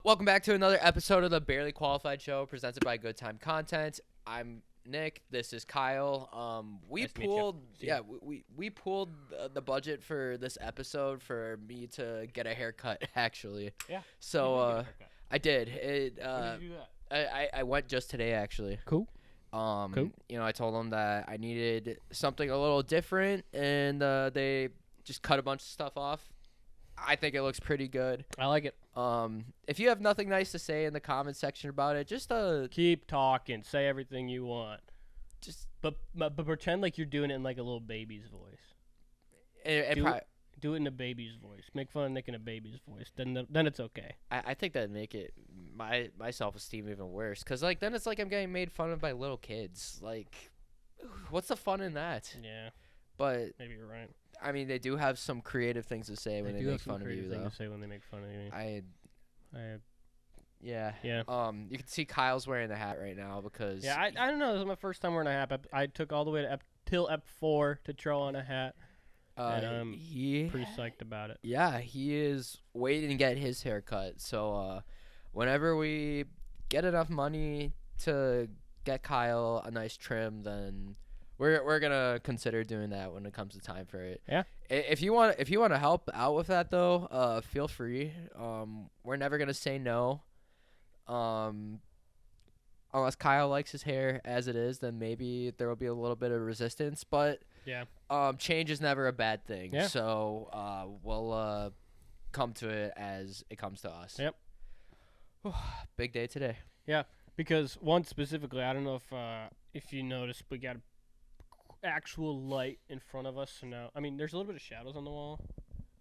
Welcome back to another episode of the Barely Qualified Show presented by Good Time Content. I'm Nick. This is Kyle. We Nice to meet you. pooled, See ya. we pooled the budget for this episode for me to get a haircut. Actually, Yeah. so I did. It. When did you do that? I went just today actually. Cool. You know, I told them that I needed something a little different, and they just cut a bunch of stuff off. I think it looks pretty good. I like it. If you have nothing nice to say in the comment section about it, just Keep talking. Say everything you want. just But pretend like you're doing it in like a little baby's voice. and Do it in a baby's voice. Make fun of Nick in a baby's voice. Then it's okay. I think that'd make it my self-esteem even worse, because like then it's like I'm getting made fun of by little kids. Like, what's the fun in that? Yeah. But Maybe you're right. I mean, they do have some creative things to say when they do make have some fun of you, creative thing though. to say when they make fun of you. I yeah. Yeah. You can see Kyle's wearing the hat right now because Yeah. I don't know. This is my first time wearing a hat. I took all the way to till Ep 4 to throw on a hat. And I'm pretty psyched about it. Yeah, he is waiting to get his haircut. So whenever we get enough money to get Kyle a nice trim, then we're gonna consider doing that when it comes to time for it. Yeah. If you want to help out with that though, feel free. We're never gonna say no. Unless Kyle likes his hair as it is, then maybe there will be a little bit of resistance. But Yeah. change is never a bad thing. Yeah. So we'll come to it as it comes to us. Yep. Big day today. Because one specifically, I don't know if you noticed, we got actual light in front of us. So now, I mean, there's a little bit of shadows on the wall,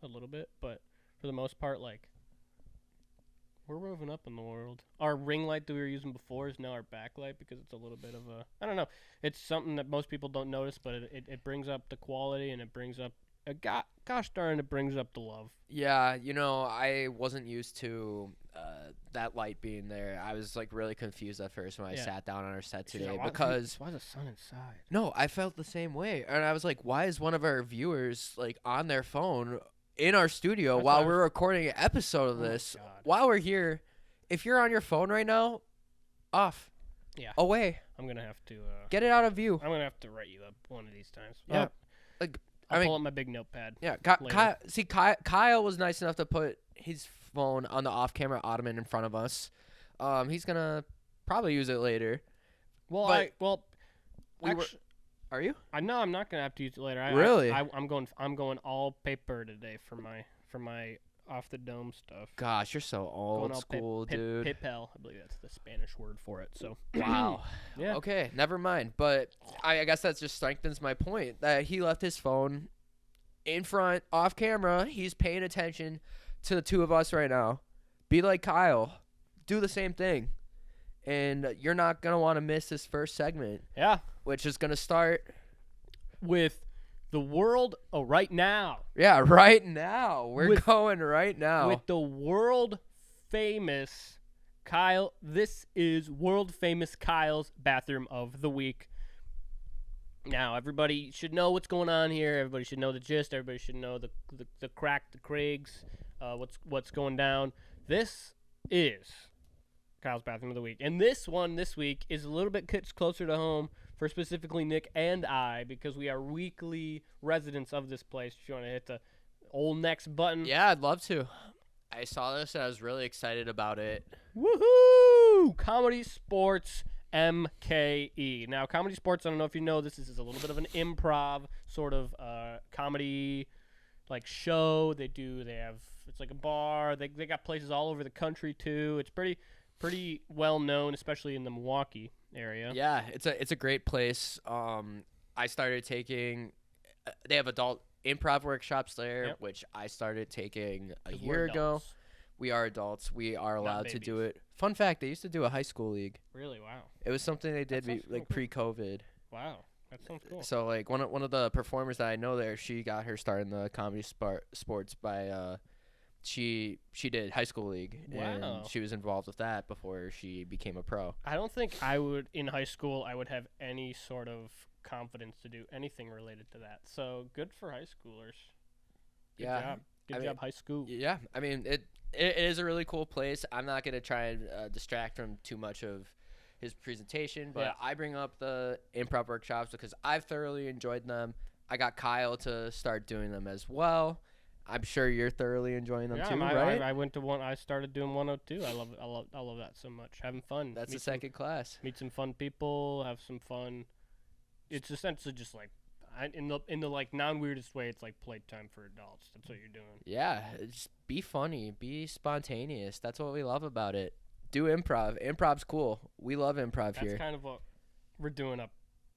a little bit, but for the most part, like, we're moving up in the world. Our ring light that we were using before is now our backlight because it's a little bit of a, I don't know, it's something that most people don't notice, but it brings up the quality and it brings up, gosh darn, it brings up the love. Yeah, you know, I wasn't used to that light being there. I was like really confused at first when I Yeah. sat down on our set She's today like, because why is the sun inside? no, I felt the same way, and I was like, why is one of our viewers like on their phone in our studio That's while what I we're recording an episode of Oh my this? God. While we're here, if you're on your phone right now, off. Yeah. Away. I'm gonna have to. Get it out of view. I'm gonna have to write you up one of these times. Yeah. I'll I pull up my big notepad. Yeah, later. Kyle was nice enough to put his phone on the off-camera ottoman in front of us. He's gonna probably use it later. Well, But we were- actually, Are you? I know I'm not gonna have to use it later. Really? I'm going all paper today for my off the dome stuff. Gosh, you're so Going old all school, dude. Papel, I believe that's the Spanish word for it. So Wow. yeah. Okay, never mind. But I guess that just strengthens my point that he left his phone in front, off camera. He's paying attention to the two of us right now. Be like Kyle. Do the same thing. And you're not going to want to miss this first segment, Yeah. which is going to start, With the world right now. yeah, right now. We're With- going right now. With the world famous Kyle. This is world famous Kyle's bathroom of the week. Now, everybody should know what's going on here. Everybody should know the gist. Everybody should know the crack, the Craigs, what's going down. This is Kyle's bathroom of the week, and this one this week is a little bit closer to home for specifically Nick and I because we are weekly residents of this place. If you want to hit the old next button, Yeah, I'd love to. I saw this and I was really excited about it. Woohoo! Comedy Sports MKE. Now, Comedy Sports, I don't know if you know this is a little bit of an improv sort of comedy like show. They have it's like a bar. They got places all over the country too. It's pretty well known, especially in the Milwaukee area. Yeah, it's a great place. I started taking. They have adult improv workshops there, Yep. which I started taking a 'Cause we're year ago. adults. We are adults. We are Not allowed to do babies. it. Fun fact: they used to do a high school league. Really? Wow. It was something they did sounds like cool. pre-COVID. Wow. That sounds cool. So like one of the performers that I know there, she got her start in the comedy sports by she did high school league Wow. and she was involved with that before she became a pro. I don't think I would, in high school, I would have any sort of confidence to do anything related to that. So good for high schoolers. Good Yeah. job. Good job, high school. Yeah, I mean it is a really cool place. I'm not gonna try and distract from too much of his presentation, but Yeah. I bring up the improv workshops because I've thoroughly enjoyed them. I got Kyle to start doing them as well. I'm sure you're thoroughly enjoying them Yeah, too, I, right? I went to one. I started doing 102. I love it. I love that so much. Having fun. That's the Meet some- second class. Meet some fun people. Have some fun. It's essentially just like, in the like non-weirdest way, it's like playtime for adults. That's what you're doing. Yeah, just be funny, be spontaneous. That's what we love about it. Do improv. Improv's cool. We love improv That's here. kind of what we're doing up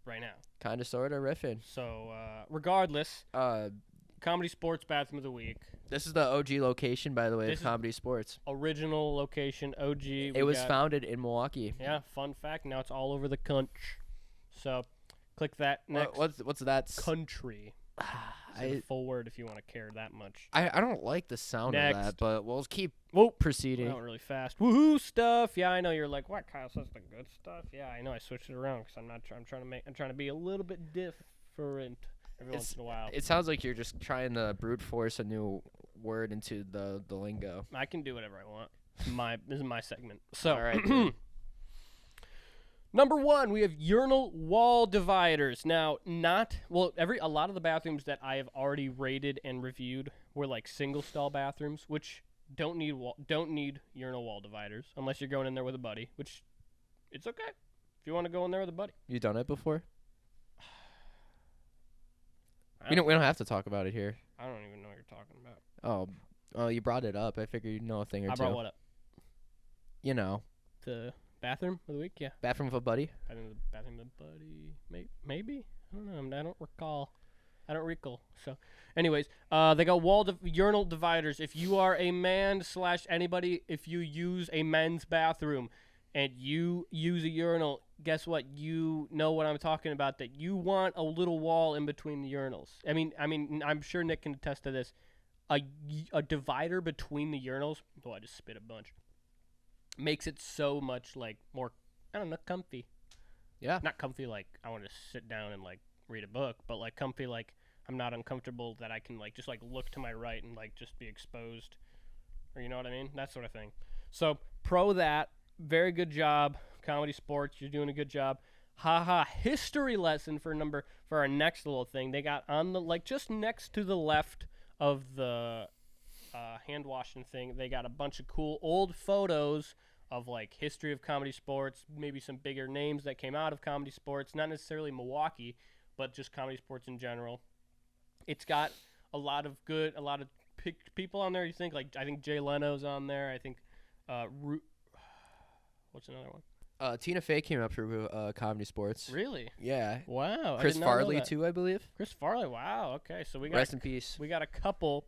right now. Kind of, sort of riffing. So regardless, Comedy Sports Bathroom of the Week. This is the OG location, by the way, This of is- Comedy Sports. Original location, OG. It was founded in Milwaukee. Yeah, fun fact. Now it's all over the country. So click that next. What's that? Country. Say the I, full word if you want to care that much. I don't like the sound of Next. that, but we'll keep Whoa. proceeding. Went really fast. Woohoo stuff. Yeah, I know you're like, what, Kyle? That's the good stuff. Yeah, I know. I switched it around because I'm trying to be a little bit different every once in a while. It sounds like you're just trying to brute force a new word into the lingo. I can do whatever I want. This is my segment. So, All right, dude. Number 1, we have urinal wall dividers. Now, a lot of the bathrooms that I have already rated and reviewed were like single stall bathrooms, which don't need urinal wall dividers unless you're going in there with a buddy, which it's okay if you want to go in there with a buddy. You done it before? I We don't have to talk about it here. I don't even know what you're talking about. Oh, you brought it up. I figured you'd know a thing or I two. brought what up? You know, The bathroom of the week? Yeah. bathroom with a buddy. Bathroom of the buddy. Maybe? I don't know. I don't recall. So, anyways, they got urinal dividers. If you are a man / anybody, if you use a men's bathroom and you use a urinal, guess what? You know what I'm talking about. That you want a little wall in between the urinals. I mean, I'm sure Nick can attest to this. A divider between the urinals. Oh, I just spit a bunch. Makes it so much like more, I don't know, comfy. Yeah. Not comfy like I want to sit down and like read a book, but like comfy like I'm not uncomfortable that I can like just like look to my right and like just be exposed, or you know what I mean, that sort of thing. So pro that, very good job, Comedy Sports. You're doing a good job. Haha, history lesson for our next little thing. They got on the like just next to the left of the hand washing thing. They got a bunch of cool old photos of like history of Comedy Sports, maybe some bigger names that came out of Comedy Sports, not necessarily Milwaukee, but just Comedy Sports in general. It's got a lot of people on there. You think I think Jay Leno's on there. I think what's another one? Tina Fey came up through Comedy Sports. Really? Yeah. Wow. Chris I did not know Farley that. too, I believe. Chris Farley. Wow. Okay, so we got Rest in peace. we got a couple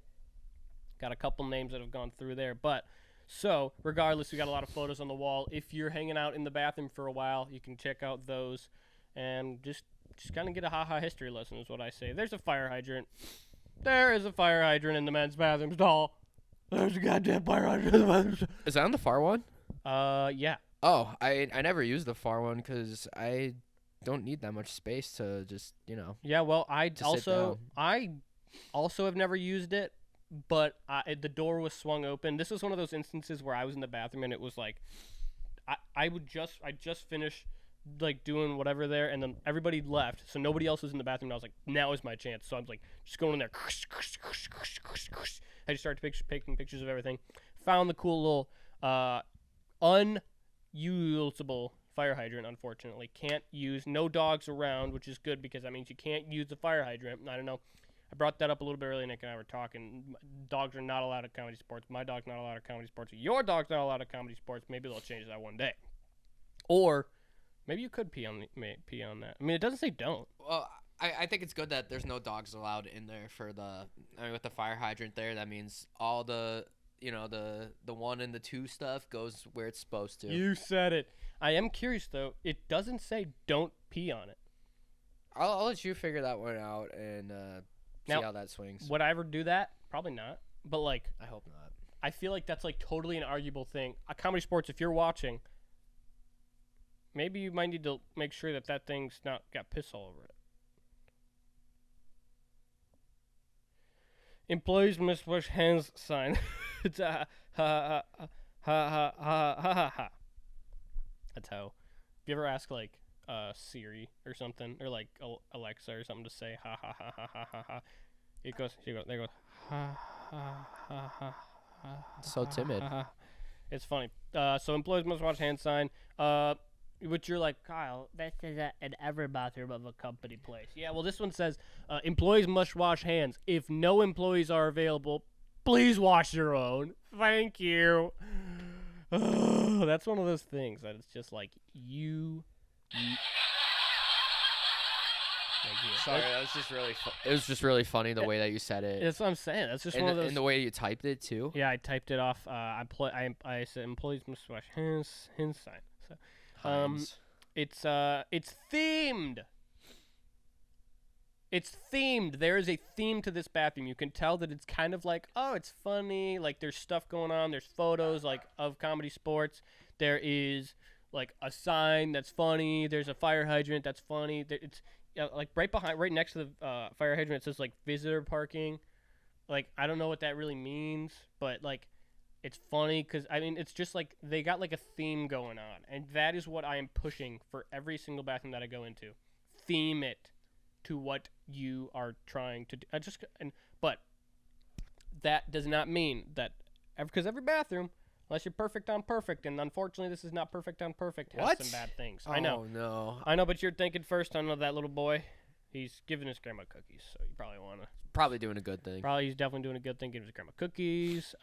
names that have gone through there, but so regardless, we got a lot of photos on the wall. If you're hanging out in the bathroom for a while, you can check out those and just kind of get a haha history lesson is what I say. There's a fire hydrant. There is a fire hydrant in the men's bathroom stall. There's a goddamn fire hydrant in the men's. Is that on the far one? Yeah. Oh, I never used the far one because I don't need that much space to just, Yeah, well, sit down. I also have never used it, but the door was swung open. This was one of those instances where I was in the bathroom and it was like I just finished like doing whatever there, and then everybody left, so nobody else was in the bathroom. And I was like, now is my chance. So I'm like just going in there. I just started taking pictures of everything. Found the cool little unusable fire hydrant. Unfortunately, can't use. No dogs around, which is good because that means you can't use the fire hydrant. I don't know. I brought that up a little bit earlier. Nick and I were talking. Dogs are not allowed at Comedy Sports. My dog's not allowed at Comedy Sports. Your dog's not allowed at Comedy Sports. Maybe they'll change that one day. Or maybe you could pee on that. I mean, it doesn't say don't. Well, I think it's good that there's no dogs allowed in there with the fire hydrant there. That means all the 1 and the 2 stuff goes where it's supposed to. You said it. I am curious though. It doesn't say don't pee on it. I'll let you figure that one out and see Now, how that swings. Would I ever do that? Probably not. But like, I hope not. I feel like that's like totally an arguable thing. Comedy Sports, if you're watching, maybe you might need to make sure that thing's not got piss all over it. Employees must wash hands sign. It's a ha ha ha ha ha ha ha ha. That's how. If you ever ask like Siri or something, or like Alexa or something to say ha ha ha ha ha ha ha, it goes. There it goes. Ha ha ha ha ha. So timid. It's funny. So employees must wash hand sign. Which you're like, Kyle, this is an every bathroom of a company place. Yeah, well, this one says employees must wash hands. If no employees are available, please wash your own. Thank you. That's one of those things that it's just like you Thank you. Sorry, that was just really. It was just really funny the way that you said it, That's what I'm saying. That's just and, one of those. and the way you typed it too. Yeah, I typed it off. I said employees must wash hands sign. So Heinz. it's themed. It's themed. There is a theme to this bathroom. You can tell that it's kind of like, oh, it's funny. Like there's stuff going on. There's photos like of comedy sports. There is like a sign that's funny. There's a fire hydrant that's funny. It's like right next to the fire hydrant. It says like visitor parking. Like I don't know what that really means, but like it's funny because I mean it's just like they got like a theme going on, and that is what I am pushing for every single bathroom that I go into. Theme it to what you are trying to do. But that does not mean that because every bathroom, unless you're perfect on perfect, and unfortunately this is not perfect on perfect, has What? some bad things. Oh I know, no. but you're thinking first. I know that little boy. He's giving his grandma cookies, so you probably want to. Probably doing a good thing. Probably he's definitely doing a good thing, giving his grandma cookies.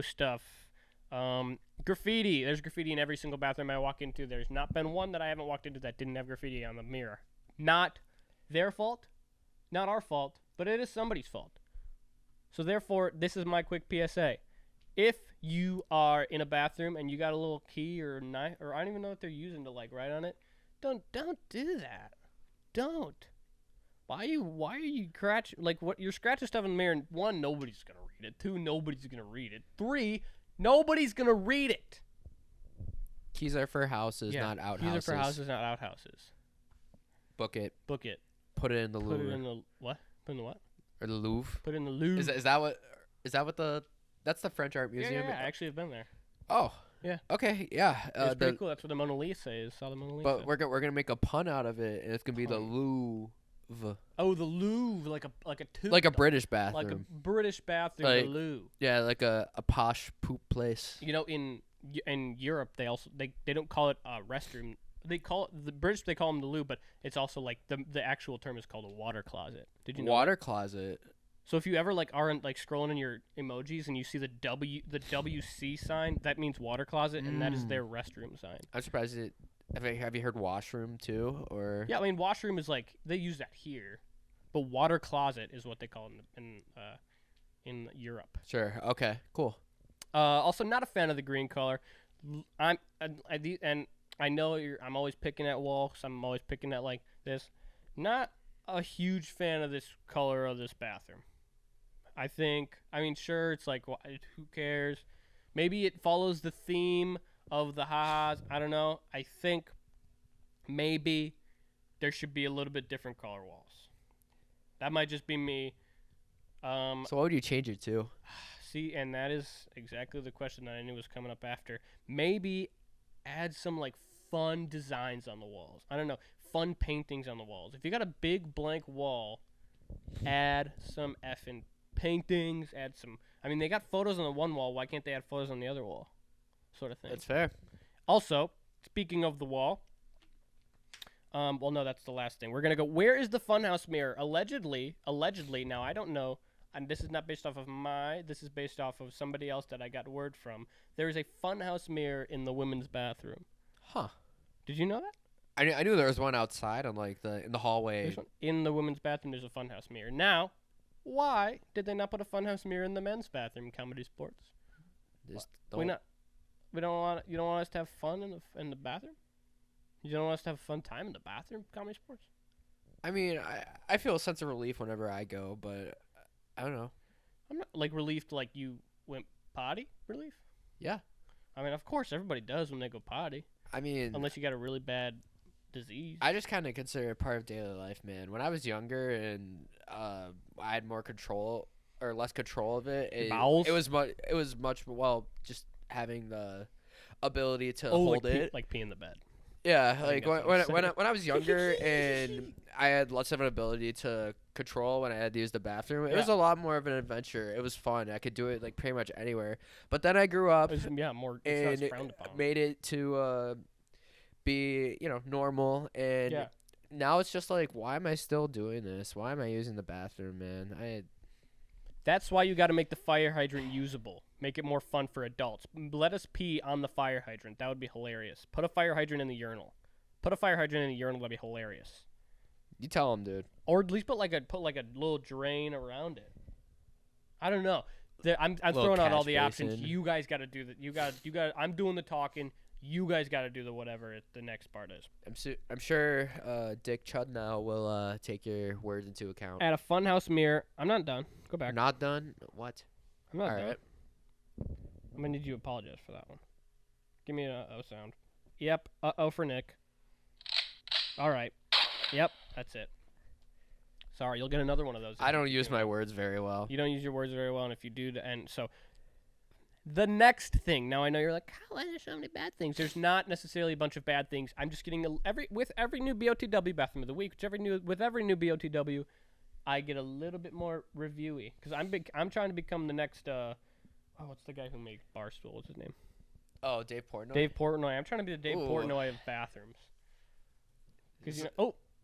Stuff. Graffiti. There's graffiti in every single bathroom I walk into. There's not been one that I haven't walked into that didn't have graffiti on the mirror. Not their fault, not our fault, but it is somebody's fault. So therefore, this is my quick PSA. If you are in a bathroom and you got a little key or knife, or I don't even know what they're using to like write on it, don't do that. Don't. Why are you scratching? Like what? You're scratching stuff in the mirror. And 1, nobody's gonna read it. 2, nobody's gonna read it. 3, nobody's gonna read it. Keys are for houses, not outhouses. Keys are for houses, not outhouses. Book it. Book it. Put it in the Put Louvre. it in the what? Put it in the what? Or the Louvre. Put it in the Louvre. Is that what the? That's the French art museum. Yeah, I actually have been there. Oh. Yeah. Okay. Yeah. It's pretty cool. That's what the Mona Lisa is. Saw the Mona Lisa. But we're gonna make a pun out of it, and it's gonna be the Louvre. Oh, the Louvre, like a tube. Like a British bathroom. Like a British bathroom, Like- the Louvre. Yeah, like a posh poop place. You know, in Europe, they also they don't call it a restroom. They call it the British. They call them the loo, but it's also like the actual term is called a water closet. Did you know? Water closet. So if you ever like aren't like scrolling in your emojis and you see the WC sign, that means water closet, and that is their restroom sign. I'm surprised it. Have you heard washroom too, or? Yeah, I mean washroom is like they use that here, but water closet is what they call it in Europe. Sure. Okay. Cool. Also, not a fan of the green color. I know I'm always picking at walls. I'm always picking at like this. Not a huge fan of this color of this bathroom. I mean, sure, it's like, who cares? Maybe it follows the theme of the ha-has. I don't know. I think maybe there should be a little bit different color walls. That might just be me. So what would you change it to? See, and that is exactly the question that I knew was coming up after. Maybe add some like fun designs on the walls. I don't know, fun paintings on the walls. If you got a big blank wall, add some effing paintings. Add some. I mean, they got photos on the one wall. Why can't they add photos on the other wall? Sort of thing. That's fair. Also, speaking of the wall. Well, no, that's the last thing. We're gonna go. Where is the funhouse mirror? Allegedly. Now I don't know. And this is not based off of this is based off of somebody else that I got word from. There is a funhouse mirror in the women's bathroom. Huh. Did you know that? I knew there was one outside on like in the hallway. There's one in the women's bathroom. There's a funhouse mirror. Now, why did they not put a funhouse mirror in the men's bathroom in comedy sports? Just You don't want us to have fun in the bathroom? You don't want us to have a fun time in the bathroom, comedy sports? I mean, I feel a sense of relief whenever I go, but I don't know. I'm not like relieved like you went potty relief. Yeah. I mean, of course, everybody does when they go potty. I mean, Unless you got a really bad disease. I just kind of consider it part of daily life, man. When I was younger and I had more control or less control of it, Bowels? it was much well just having the ability to oh, hold like it. like pee in the bed. Yeah, I like think that's what I'm when I was younger and I had less of an ability to control when I had to use the bathroom, it was Yeah. a lot more of an adventure. It was fun. I could do it like pretty much anywhere. But then I grew up It's, more. It's not and as it frowned upon. made it to be normal, and Yeah. now it's just like, why am I still doing this? Why am I using the bathroom, man? That's why you got to make the fire hydrant usable. Make it more fun for adults. Let us pee on the fire hydrant. That would be hilarious. Put a fire hydrant in the urinal. Put a fire hydrant in the urinal. That'd be hilarious. You tell them, dude. Or at least put like a little drain around it. I don't know. I'm Little throwing out all catch the options. basin. You guys got to do that. You got. I'm doing the talking. You guys got to do the whatever the next part is. I'm sure Dick Chudnow will take your words into account. At a funhouse mirror. I'm not done. Go back. Not done? What? I'm not All done. right. I'm gonna need you to apologize for that one. Give me an uh-oh sound. Yep. Uh-oh for Nick. All right. Yep. That's it. Sorry, you'll get another one of those. I don't use my words very well. You don't use your words very well, and if you do, and so the next thing. Now I know you're like, why are there so many bad things? There's not necessarily a bunch of bad things. I'm just getting with every new BOTW bathroom of the week, with every new BOTW, I get a little bit more reviewy because I'm trying to become the next. What's the guy who made Barstool? What's his name? Oh, Dave Portnoy? Dave Portnoy. I'm trying to be the Dave Ooh. Portnoy of bathrooms. Because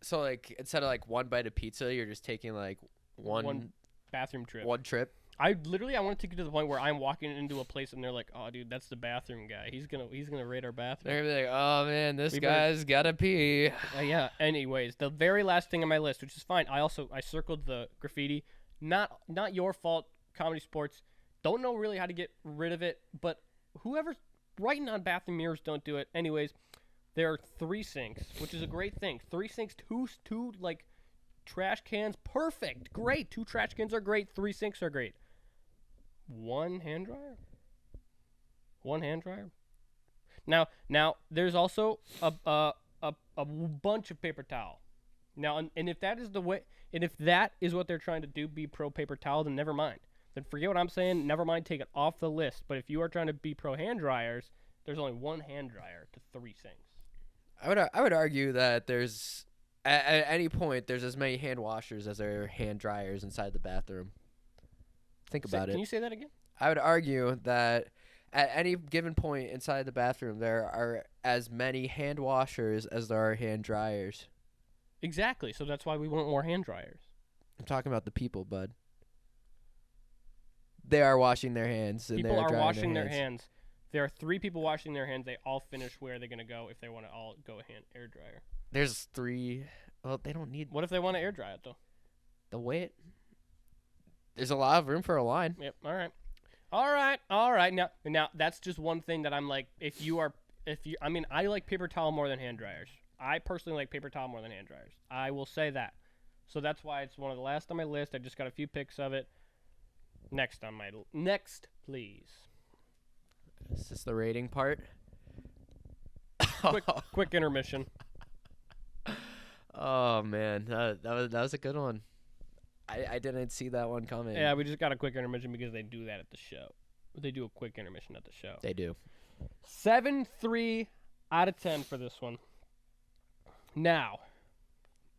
So, like, instead of, like, one bite of pizza, you're just taking, like, one bathroom trip. trip? I want to take it to the point where I'm walking into a place and they're like, "Oh, dude, that's the bathroom guy. He's gonna raid our bathroom." They're going to be like, oh, man, this We better- guy's got to pee. Yeah. Anyways, the very last thing on my list, which is fine. I circled the graffiti. Not your fault. Comedy Sports. Don't know really how to get rid of it, but whoever's writing on bathroom mirrors, don't do it. Anyways, there are 3 sinks, which is a great thing. 3 sinks, two like trash cans, perfect, great. 2 trash cans are great. 3 sinks are great. 1 hand dryer. 1 hand dryer. Now there's also a bunch of paper towel. Now, and if that is the way, and if that is what they're trying to do, be pro paper towel, then never mind. Then forget what I'm saying. Never mind, take it off the list. But if you are trying to be pro hand dryers, there's only 1 hand dryer to 3 sinks. I would argue that there's, at any point, there's as many hand washers as there are hand dryers inside the bathroom. Think about it. Can you say that again? I would argue that at any given point inside the bathroom, there are as many hand washers as there are hand dryers. Exactly. So that's why we want more hand dryers. I'm talking about the people, bud. They are washing their hands. And People they are are drying washing their their hands. There are 3 people washing their hands. They all finish where they're gonna go if they want to all go air dryer. There's 3. Well, they don't need What if they want to air dry it though? the weight. There's a lot of room for a line. Yep. All right. Now that's just one thing that I'm like. I like paper towel more than hand dryers. I personally like paper towel more than hand dryers. I will say that. So that's why it's one of the last on my list. I just got a few pics of it. Next, please. Is this the rating part? Quick intermission. Oh man, that was a good one. I didn't see that one coming. Yeah, we just got a quick intermission because they do that at the show. They do a quick intermission at the show. They do. 7.3 out of 10 for this one. Now,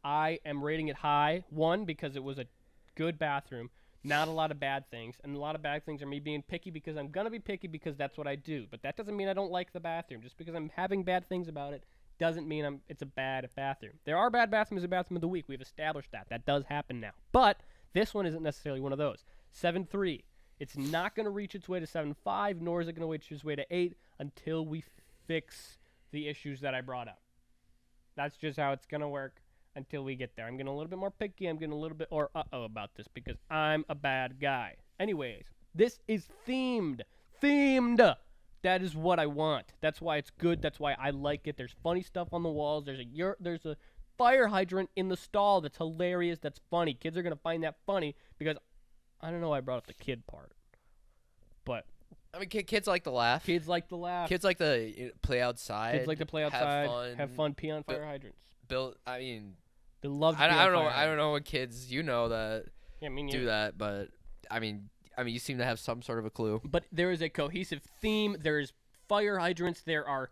I am rating it high. 1, because it was a good bathroom. Not a lot of bad things. And a lot of bad things are me being picky because I'm going to be picky because that's what I do. But that doesn't mean I don't like the bathroom. Just because I'm having bad things about it doesn't mean it's a bad bathroom. There are bad bathrooms in bathroom of the week. We've established that. That does happen now. But this one isn't necessarily one of those. 7.3. It's not going to reach its way to 7.5, nor is it going to reach its way to 8 until we fix the issues that I brought up. That's just how it's going to work until we get there. I'm getting a little bit more picky. I'm getting a little bit or uh-oh about this because I'm a bad guy. Anyways, this is themed. Themed! That is what I want. That's why it's good. That's why I like it. There's funny stuff on the walls. There's a fire hydrant in the stall that's hilarious. That's funny. Kids are going to find that funny because I don't know why I brought up the kid part. But I mean, kids like to laugh. Kids like to laugh. Kids like to play outside. Kids like to play outside. Have fun. Pee on fire hydrants. I mean, They love. To I pee don't on know. fire I don't hydrants. know what kids that Yeah, I mean, do that, but I mean, you seem to have some sort of a clue. But there is a cohesive theme. There's fire hydrants. There are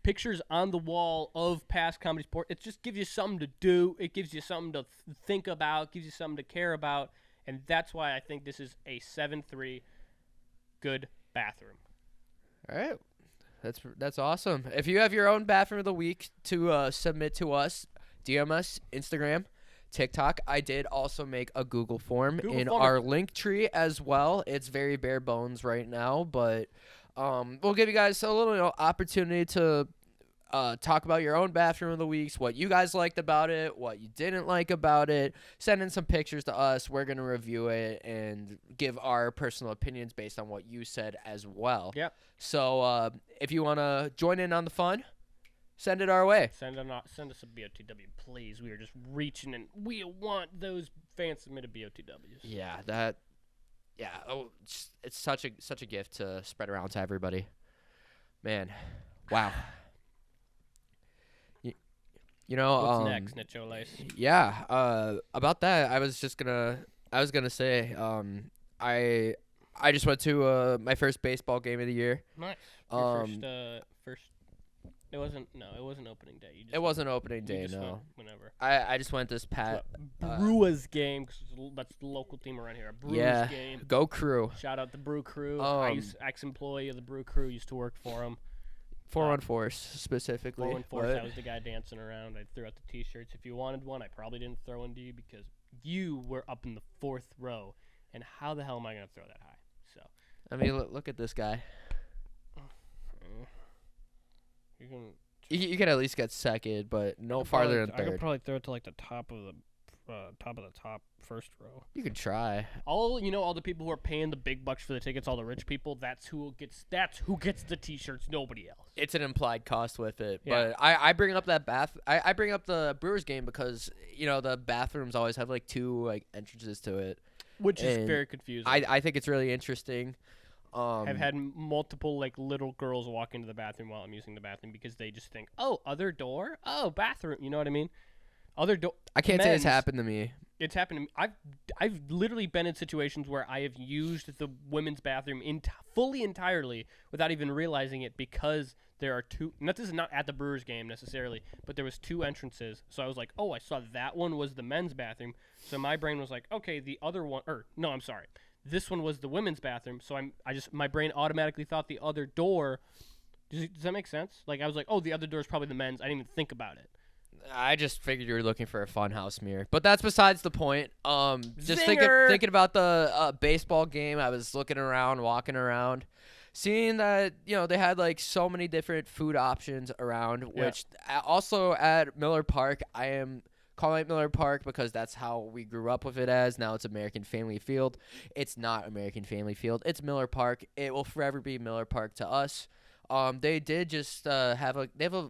pictures on the wall of past comedy sport. It just gives you something to do. It gives you something to think about. Gives you something to care about. And that's why I think this is a 7-3 good bathroom. All right. That's awesome. If you have your own bathroom of the week to submit to us, DM us, Instagram, TikTok. I did also make a Google form in our link tree as well. It's very bare bones right now, but we'll give you guys a little opportunity to talk about your own bathroom of the weeks, what you guys liked about it, what you didn't like about it. Send in some pictures to us. We're going to review it and give our personal opinions based on what you said as well. Yep. So if you want to join in on the fun, send it our way. Send us a BOTW, please. We are just reaching, and we want those fan-submitted BOTWs. Yeah, oh, it's such a gift to spread around to everybody. Man, wow. You know, What's next, Nicho Lace? Yeah, about that, I was gonna say, I just went to my first baseball game of the year. Nice. Your first. It wasn't opening day. It wasn't opening day, just no. went whenever. I just went this Brewers game, 'cause that's the local team around here. A Brewers game. Go Crew. Shout out the Brew Crew. Ex-employee of the Brew Crew, used to work for him. 414 specifically. 414, I was the guy dancing around. I threw out the T-shirts. If you wanted one, I probably didn't throw one to you because you were up in the 4th row. And how the hell am I going to throw that high? So, I mean, look at this guy. You can at least get second, but no farther than I third. could probably throw it to like the top of the top first row. You can try. All the people who are paying the big bucks for the tickets, all the rich people, that's who gets the T-shirts, nobody else. It's an implied cost with it, Yeah. but I bring up that I bring up the Brewers game because the bathrooms always have like 2 entrances to it, Which is and very confusing. I think it's really interesting. I've had multiple little girls walk into the bathroom while I'm using the bathroom because they just think, oh, other door, oh, bathroom. You know what I mean? Other door. I can't say it's happened to me. It's happened to me. I've literally been in situations where I have used the women's bathroom fully entirely without even realizing it because there are 2. This is not at the Brewers game necessarily, but there was 2 entrances. So I was like, oh, I saw that one was the men's bathroom. So my brain was like, okay, the other one, no, I'm sorry. This one was the women's bathroom. So my brain automatically thought the other door. Does that make sense? I was like, oh, the other door is probably the men's. I didn't even think about it. I just figured you were looking for a funhouse mirror, but that's besides the point. Just Zinger! thinking about the baseball game, I was looking around, walking around, seeing that they had so many different food options around. Which also at Miller Park, I am calling it Miller Park because that's how we grew up with it as. Now it's American Family Field. It's not American Family Field. It's Miller Park. It will forever be Miller Park to us. They did just have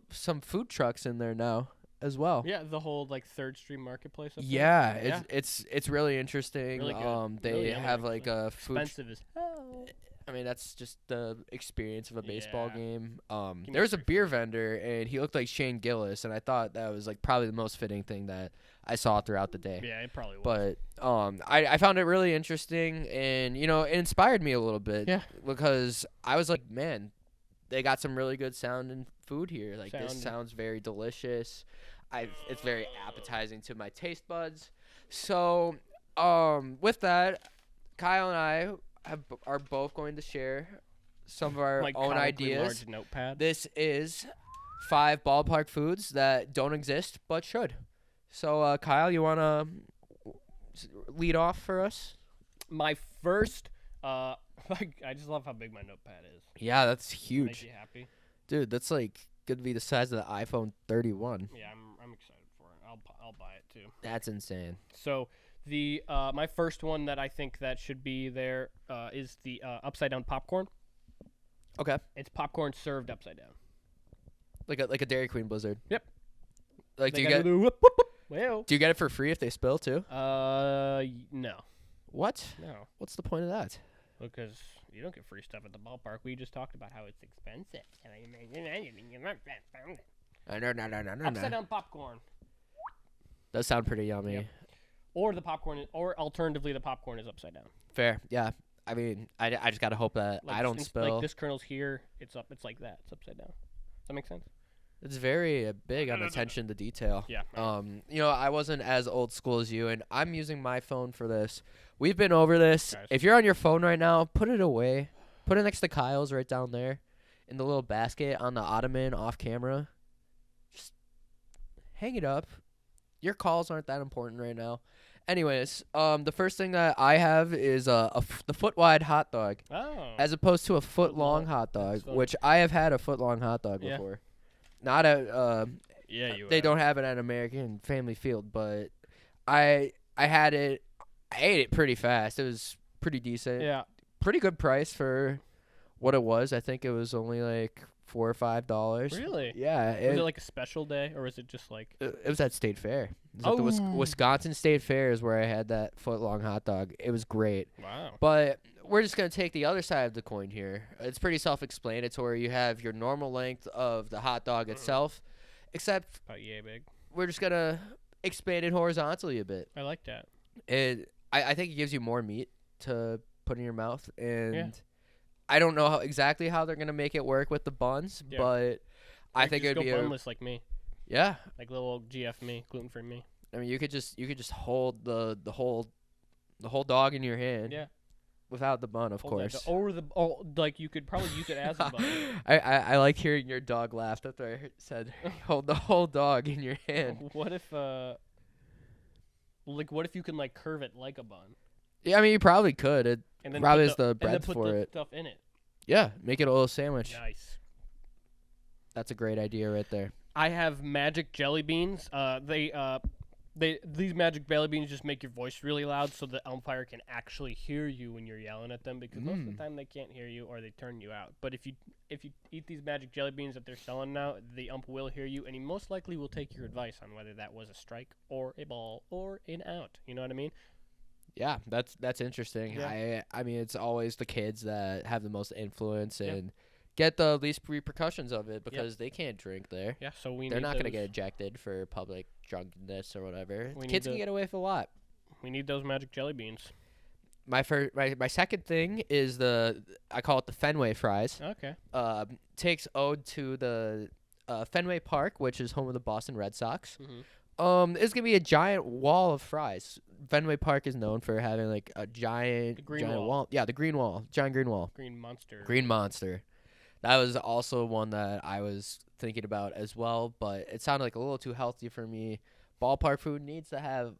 some food trucks in there now as well. Yeah, the whole 3rd Street Marketplace. Up Yeah, there. it's really interesting. Really good. They Really yummy, have actually. a food. Expensive as hell. I mean, that's just the experience of a baseball Yeah. game. me There was a first. beer vendor, and he looked like Shane Gillis, and I thought that was probably the most fitting thing that I saw throughout the day. Yeah, it probably was. But I found it really interesting, and it inspired me a little bit. Yeah. Because I was like, man, they got some really good sounding food here. This Sounding. sounds very delicious. It's very appetizing to my taste buds. So, with that, Kyle and I are both going to share some of our own comically ideas. large notepad. This is 5 ballpark foods that don't exist but should. So, Kyle, you want to lead off for us? My first, I just love how big my notepad is. Yeah, that's Makes huge. you happy. Dude, that's going to be the size of the iPhone 31. Yeah, I'm excited for it. I'll buy it too. That's insane. So the my first one that I think that should be there is the upside down popcorn. Okay. It's popcorn served upside down. Like a Dairy Queen Blizzard. Yep. Like, They do you gotta get do whoop, whoop, whoop. Well, do you get it for free if they spill too? no, What? no. What's the point of that? because you don't get free stuff at the ballpark. We just talked about how it's expensive. Upside down popcorn. Does sound pretty yummy. Yep. Or the popcorn, or alternatively, the popcorn is upside down. Fair, yeah. I mean, I just gotta hope that Like I don't spill. Like this kernel's here, it's up. It's like that. It's upside down. Does that make sense? It's very big on attention to detail. Yeah. I wasn't as old school as you, and I'm using my phone for this. We've been over this. Guys. If you're on your phone right now, put it away. Put it next to Kyle's right down there in the little basket on the ottoman off camera. Just hang it up. Your calls aren't that important right now. Anyways, the first thing that I have is the foot wide hot dog, Oh. as opposed to a foot long long. hot dog, That's fun. which I have had a foot long hot dog Yeah. before. Not at Yeah, you. they don't have it at American Family Field, but I had it. I ate it pretty fast. It was pretty decent. Yeah. Pretty good price for what it was. I think it was only like $4 or $5. Really? Yeah. Was it like a special day, or was it just like? It was at State Fair. It was at the Oh. Wisconsin State Fair is where I had that foot long hot dog. It was great. Wow. But we're just going to take the other side of the coin here. It's pretty self-explanatory. You have your normal length of the hot dog itself, except About yay big. we're just going to expand it horizontally a bit. I like that. I think it gives you more meat to put in your mouth, and Yeah. I don't know exactly how they're going to make it work with the buns, Yeah. but I Or think just it would go be bunless like me, yeah. like little old GF me, gluten free me. I mean, you could just hold the whole dog in your hand. Yeah. Without the bun, of Hold that course. like you could probably use it as a bun. I like hearing your dog laugh after I said hold the whole dog in your hand. What if what if you can like curve it like a bun, Yeah, I mean you probably could. It and then probably put is the and then breadth put for the it. stuff in it. Yeah, make it a little sandwich. Nice. That's a great idea right there. I have magic jelly beans. These magic jelly beans just make your voice really loud, so the umpire can actually hear you when you're yelling at them. Because most of the time they can't hear you, or they turn you out. But if you eat these magic jelly beans that they're selling now, the ump will hear you, and he most likely will take your advice on whether that was a strike or a ball or an out. You know what I mean? Yeah, that's interesting. Yeah. I mean it's always the kids that have the most influence Yep. and get the least repercussions of it because they can't drink there. Yeah. So They're not going to get ejected for public drunkenness or whatever. We need Kids can to- get away with a lot. We need those magic jelly beans. My second thing is I call it the Fenway fries. Okay. Takes ode to the Fenway Park, which is home of the Boston Red Sox. Mm-hmm. It's gonna be a giant wall of fries. Fenway Park is known for having like a The giant green giant wall. Yeah, the green wall, giant green wall, Green monster. green monster. That was also one that I was thinking about as well, but it sounded like a little too healthy for me. Ballpark food needs to have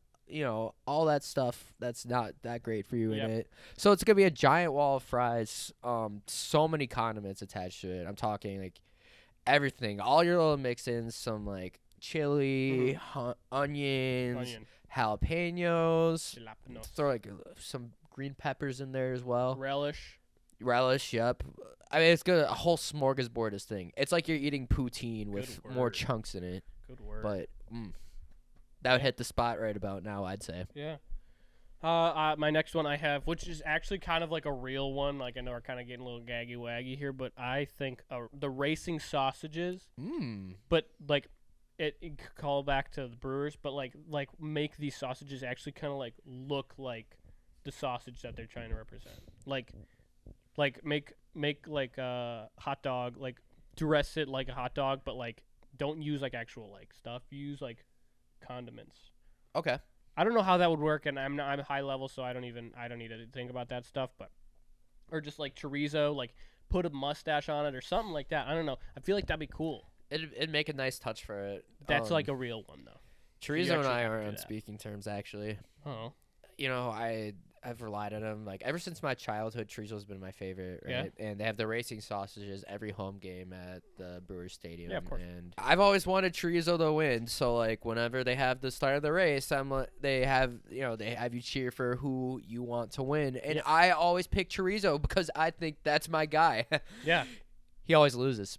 all that stuff that's not that great for you Yep. in it. So it's gonna be a giant wall of fries. So many condiments attached to it. I'm talking like everything, all your little mix-ins, some like chili, onions, Onion. jalapenos. Jalapenos. Throw like some green peppers in there as well. Relish. Relish, yep. I mean, it's good. A whole smorgasbord this thing. It's like you're eating poutine with Good more word. chunks in it. Good word. But that would hit the spot right about now, I'd say. Yeah. My next one I have, which is actually kind of like a real one. Like I know we're kind of getting a little gaggy waggy here, but I think the racing sausages. But like, it call back to the Brewers, but like make these sausages actually kind of like look like the sausage that they're trying to represent. Like make like a hot dog, like dress it like a hot dog, but like don't use like actual like stuff. Use like condiments. Okay. I don't know how that would work, and I'm high level, so I don't need to think about that stuff. But or just like chorizo, like put a mustache on it or something like that. I don't know. I feel like that'd be cool. It'd make a nice touch for it. That's like a real one though. Chorizo and actually I have to are do on that. speaking terms, actually. Oh, I've relied on them like ever since my childhood. Chorizo's been my favorite, Yeah. right? And they have the racing sausages every home game at the Brewers Stadium. Yeah, of course. And I've always wanted chorizo to win, so like whenever they have the start of the race, they have you cheer for who you want to win, and Yeah. I always pick chorizo because I think that's my guy. yeah. He always loses.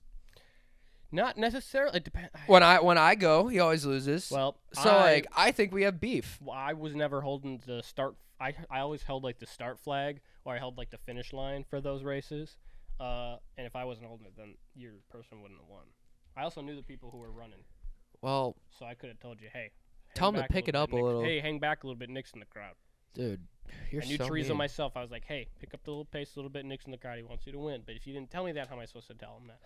Not necessarily. It depends. When I go, he always loses. Well, so like I think we have beef. I was never holding the start. I always held like the start flag, or I held like the finish line for those races. And if I wasn't holding it, then your person wouldn't have won. I also knew the people who were running, Well, so I could have told you, hey, tell hang them to back pick it bit, up a Nick's- little. Hey, hang back a little bit. Nick's in the crowd. dude, you're I knew so Chorizo mean. myself. I was like, hey, pick up the little pace a little bit. Nick's in the crowd. He wants you to win. But if you didn't tell me that, how am I supposed to tell him that?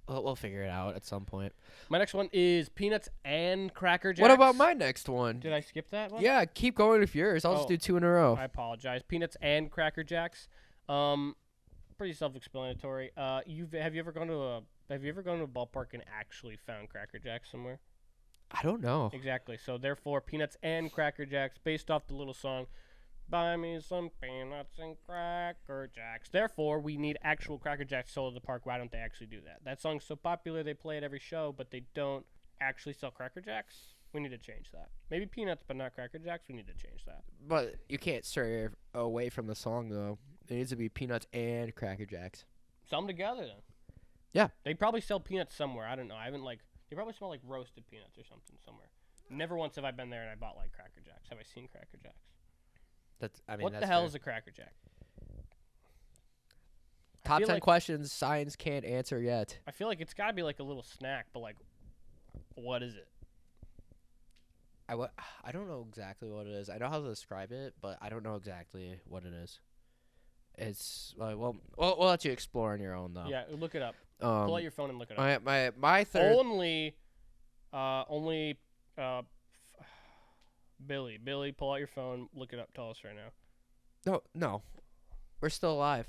We'll figure it out at some point. My next one is peanuts and Cracker Jacks. What about my next one? Did I skip that one? Yeah, keep going with yours. I'll just Oh. do 2 in a row. I apologize. Peanuts and Cracker Jacks. Pretty self-explanatory. Have you ever gone to a ballpark and actually found Cracker Jacks somewhere? I don't know. Exactly. So therefore, peanuts and Cracker Jacks, based off the little song, "Buy me some peanuts and Cracker Jacks." Therefore, we need actual Cracker Jacks sold at the park. Why don't they actually do that? That song's so popular, they play it every show, but they don't actually sell Cracker Jacks. We need to change that. Maybe peanuts, but not Cracker Jacks. We need to change that. But you can't stray away from the song, though. It needs to be peanuts and Cracker Jacks. Sell them together then. Yeah. They probably sell peanuts somewhere. I don't know. I haven't they probably smell like roasted peanuts or something somewhere. Never once have I been there and I bought like Cracker Jacks. Have I seen Cracker Jacks? What the hell is a Cracker Jack? Top feel 10 like- questions science can't answer yet. I feel like it's got to be like a little snack, but like, what is it? I don't know exactly what it is. I know how to describe it, but I don't know exactly what it is. It's we'll let you explore on your own though. Yeah, look it up. Pull out your phone and look it up. My third. Only, Billy, pull out your phone, look it up, tell us right now. No, we're still alive.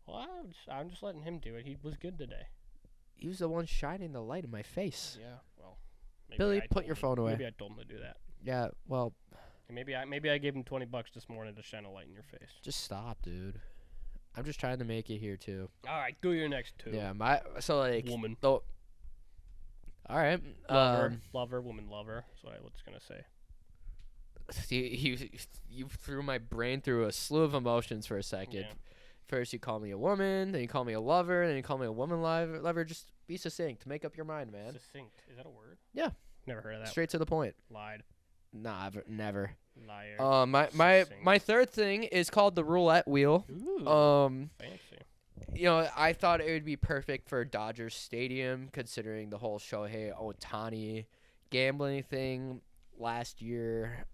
Well, I'm just letting him do it. He was good today. He was the one shining the light in my face. Yeah, well. Billy, I put told your him- phone away. Maybe I told him to do that. Yeah, well, And maybe I gave him $20 this morning to shine a light in your face. just stop, dude. I'm just trying to make it here too. All right, do your next two. Yeah, so like Woman. All right. Lover, woman lover. That's what I was gonna say. You threw my brain through a slew of emotions for a second. Yeah. First you call me a woman, then you call me a lover, then you call me a woman lover. Just be succinct. Make up your mind, man. Succinct. Is that a word? Yeah. Never heard of that. Straight to the point. Lied. Nah, never. Liar. My Succinct. third thing is called the roulette wheel. Ooh. Fancy. You know, I thought it would be perfect for Dodgers Stadium, considering the whole Shohei Ohtani gambling thing last year.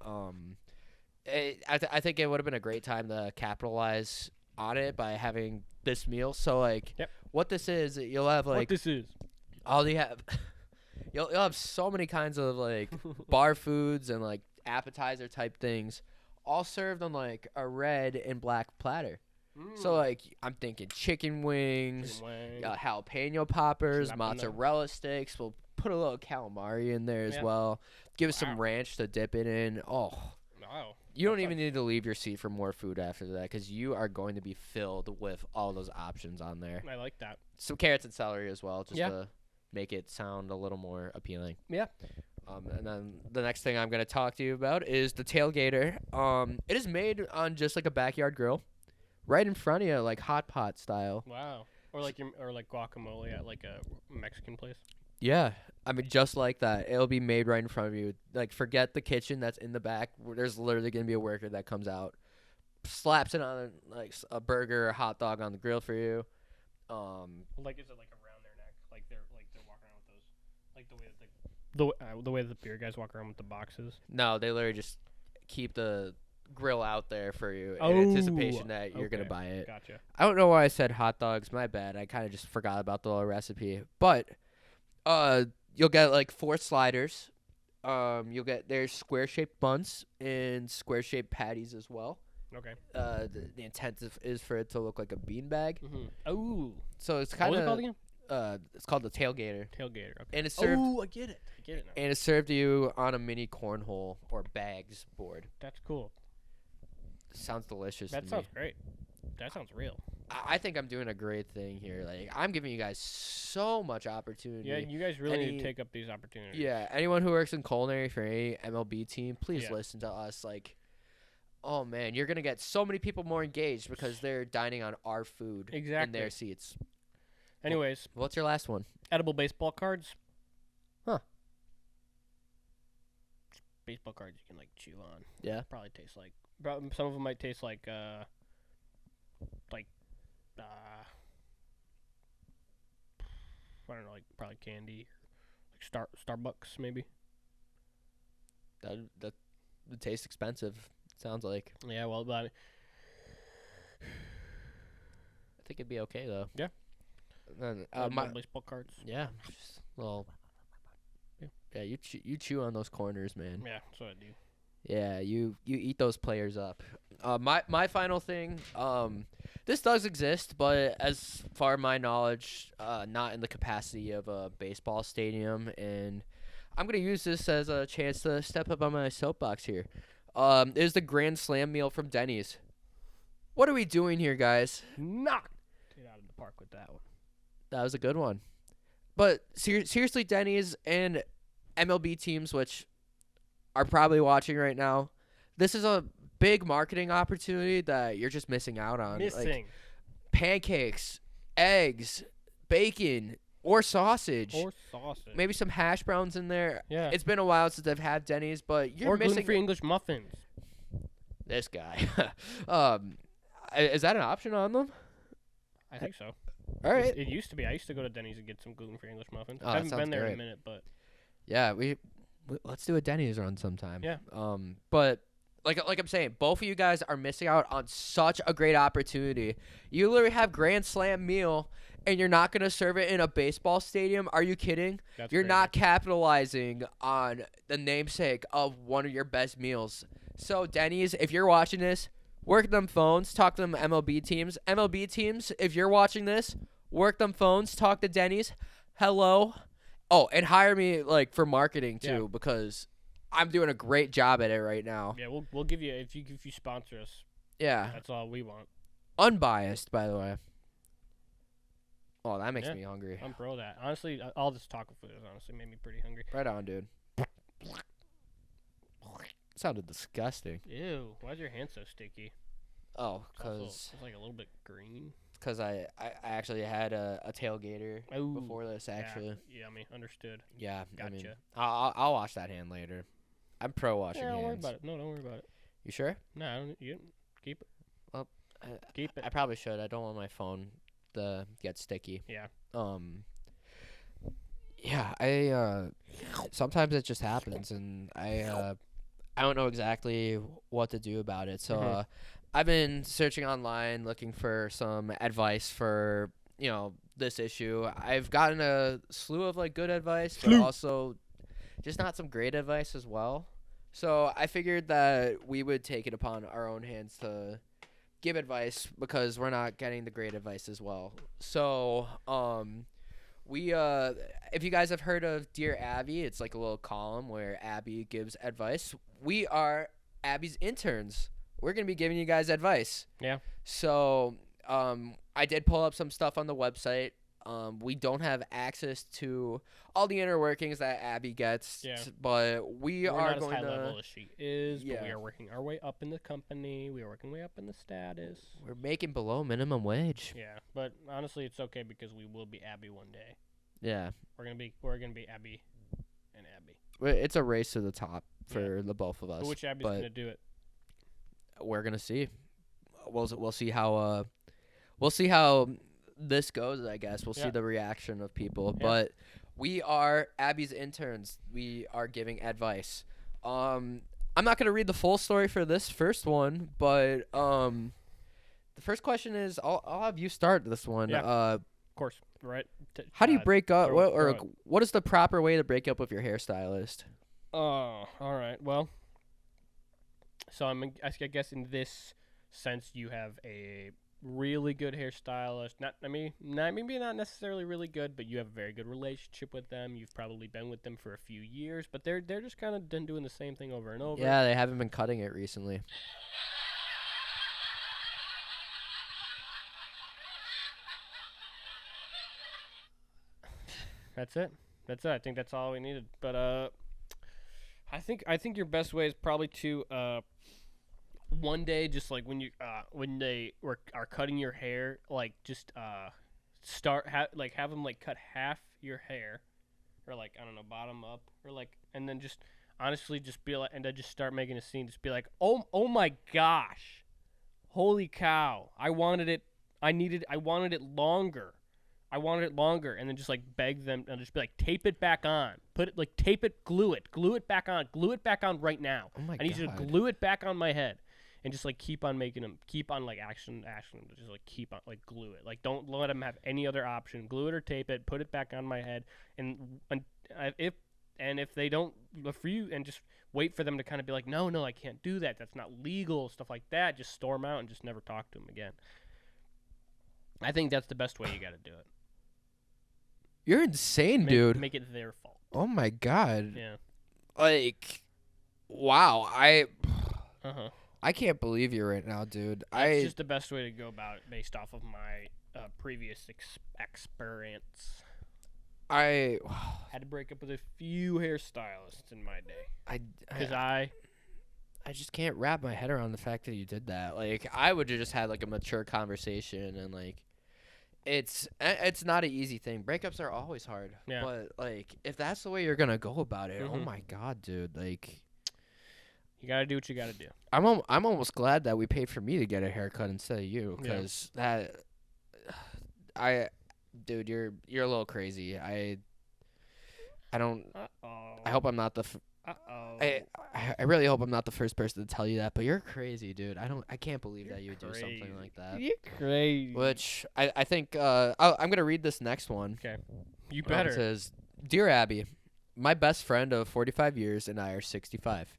I think it would have been a great time to capitalize on it by having this meal. So, like, Yep. what this is, you'll have, What like, this is? all you have, you'll have so many kinds of, like, bar foods and, like, appetizer type things, all served on, like, a red and black platter. So, like, I'm thinking chicken wings, jalapeno poppers, Jalapeno. mozzarella sticks. We'll put a little calamari in there as Yeah. well. Give us Wow. some ranch to dip it in. Oh, Wow. you don't That even need to leave your seat for more food after that because you are going to be filled with all those options on there. I like that. Some carrots and celery as well, just Yeah. to make it sound a little more appealing. Yeah. And then the next thing I'm going to talk to you about is the tailgater. It is made on just like a backyard grill, right in front of you, like hot pot style. Wow. Or like guacamole at like a Mexican place. Yeah, I mean just like that. It'll be made right in front of you. Like forget the kitchen that's in the back. There's literally going to be a worker that comes out, slaps it on like a burger or hot dog on the grill for you. Like is it like around their neck? Like they're walking around with those, like the way the beer guys walk around with the boxes. No, they literally just keep the grill out there for you in Oh, anticipation that you're gonna okay. buy it. Gotcha. I don't know why I said hot dogs. My bad. I kind of just forgot about the little recipe. But you'll get like 4 sliders. You'll get there's square shaped buns and square shaped patties as well. Okay. The intent is for it to look like a beanbag. Mm-hmm. Oh. So it's What kind was it called of again? it's called the tailgater, Tailgater. Okay. and it's served Oh, I get it. I get it now. and it's served to you on a mini cornhole or bags board. That's cool. Sounds delicious. That to sounds me. great. That sounds real. I think I'm doing a great thing here. Like I'm giving you guys so much opportunity. Yeah, you guys really need Any- to take up these opportunities. Yeah, anyone who works in culinary for any MLB team, please Yeah. listen to us. Like, oh man, you're gonna get so many people more engaged because they're dining on our food in Exactly. their seats. Anyways, What's your last one? edible baseball cards. baseball cards you can like chew on. Yeah. Probably taste like. Some of them might taste like uh, I don't know, like probably candy, like Starbucks maybe. That would taste expensive. Sounds like. Yeah, well, but I think it'd be okay though. Yeah. Then, my baseball cards. yeah. Just, well. Yeah. Yeah, you chew on those corners, man. Yeah, that's what I do. Yeah, you eat those players up. My final thing. This does exist, but as far my knowledge, not in the capacity of a baseball stadium. And I'm gonna use this as a chance to step up on my soapbox here. Is the Grand Slam meal from Denny's. What are we doing here, guys? Knocked it out of the park with that one. That was a good one. But seriously, Denny's and MLB teams, which are probably watching right now, this is a big marketing opportunity that you're just missing out on. Like Missing. pancakes, eggs, bacon, or sausage. Or sausage. Maybe some hash browns in there. Yeah. It's been a while since I've had Denny's, but you're or missing gluten-free English muffins. this guy. Is that an option on them? I think so. All right. It used to be. I used to go to Denny's and get some gluten-free English muffins. Oh, I that haven't been sounds there in great. a minute, but Yeah, we let's do a Denny's run sometime. Yeah. But like I'm saying, both of you guys are missing out on such a great opportunity. You literally have Grand Slam meal, and you're not gonna serve it in a baseball stadium. Are you kidding? that's You're crazy. not capitalizing on the namesake of one of your best meals. So Denny's, if you're watching this, work them phones, talk to them MLB teams. MLB teams, if you're watching this, work them phones, talk to Denny's. Hello. Oh, and hire me like for marketing too, Yeah. because I'm doing a great job at it right now. Yeah, we'll give you if you sponsor us. Yeah. That's all we want. Unbiased, by the way. Oh, that makes Yeah. me hungry. I'm pro that. Honestly, all this taco food has honestly made me pretty hungry. Right on, dude. Sounded disgusting. Ew, why is your hand so sticky? Oh, It's also- because it's like a little bit green. I actually had a tailgater Ooh, before this, actually. Yeah, yummy. Understood. Yeah, I mean, Gotcha. I'll wash that hand later. I'm pro washing Yeah, don't worry hands. about it. No, don't worry about it. You sure? No, I don't, you keep it. I, Keep it. I probably should. I don't want my phone to get sticky. Yeah. Yeah, I sometimes it just happens, and I don't know exactly what to do about it. So Mhm. I've been searching online, looking for some advice for this issue. I've gotten a slew of like good advice, but also just not some great advice as well. So I figured that we would take it upon our own hands to give advice because we're not getting the great advice as well. So we if you guys have heard of Dear Abby, it's like a little column where Abby gives advice. We are Abby's interns. We're going to be giving you guys advice. Yeah. So I did pull up some stuff on the website. We don't have access to all the inner workings that Abby gets, Yeah. but we We're are not as going high to. level as she is, but we Yeah. are working our way up in the company. We are working way up in the status. We're making below minimum wage. Yeah, but honestly, it's okay because we will be Abby one day. Yeah. We're gonna be Abby and Abby. It's a race to the top for the both of us. But which Abby's but gonna do it? we're gonna see. We'll see how this goes. I guess we'll see Yeah. the reaction of people. Yeah. But we are Abby's interns. We are giving advice. I'm not gonna read the full story for this first one, but the first question is I'll have you start this one. Yeah. Of course, right? How do you break up? throw it. What is the proper way to break up with your hairstylist? Oh, all right. Well, so I guess in this sense, you have a really good hairstylist. Maybe not necessarily really good, but you have a very good relationship with them. You've probably been with them for a few years, but they're just kind of done doing the same thing over and over. Yeah, they haven't been cutting it recently. That's it. I think that's all we needed. But I think your best way is probably to one day, just like when they are cutting your hair, like just have them like cut half your hair, or like I don't know, bottom up, or like, and then just honestly just be like, and then just start making a scene. Just be like, oh my gosh, holy cow! I wanted it longer. I wanted it longer, and then just like beg them and just be like, tape it back on, glue it back on right now. Oh my I need you to glue it back on my head, and just like keep on making them, keep on like action, just like keep on like glue it. Like don't let them have any other option. Glue it or tape it, put it back on my head, and if they don't, for you, and just wait for them to kind of be like, no, I can't do that. That's not legal, stuff like that. Just storm out and just never talk to them again. I think that's the best way you got to do it. You're insane, dude. Make it their fault. Oh my god. Yeah. Like, wow. I Uh-huh. can't believe you right now, dude. It's just the best way to go about it based off of my previous experience. I Had to break up with a few hairstylists in my day. Because I just can't wrap my head around the fact that you did that. Like, I would have just had like a mature conversation, and like, it's not an easy thing. Breakups are always hard. Yeah. But like, if that's the way you're gonna go about it, oh Mhm. my god, dude. Like, You got to do what you got to do. I'm almost glad that we paid for me to get a haircut instead of you, because dude, you're a little crazy. I don't. Uh-oh. I hope I'm not the. Uh-oh. I really hope I'm not the first person to tell you that, but you're crazy, dude. I can't believe that you would do something crazy. like that. You're crazy. Which I think I'm gonna read this next one. Okay. You It better. says, "Dear Abby, my best friend of 45 years and I are 65.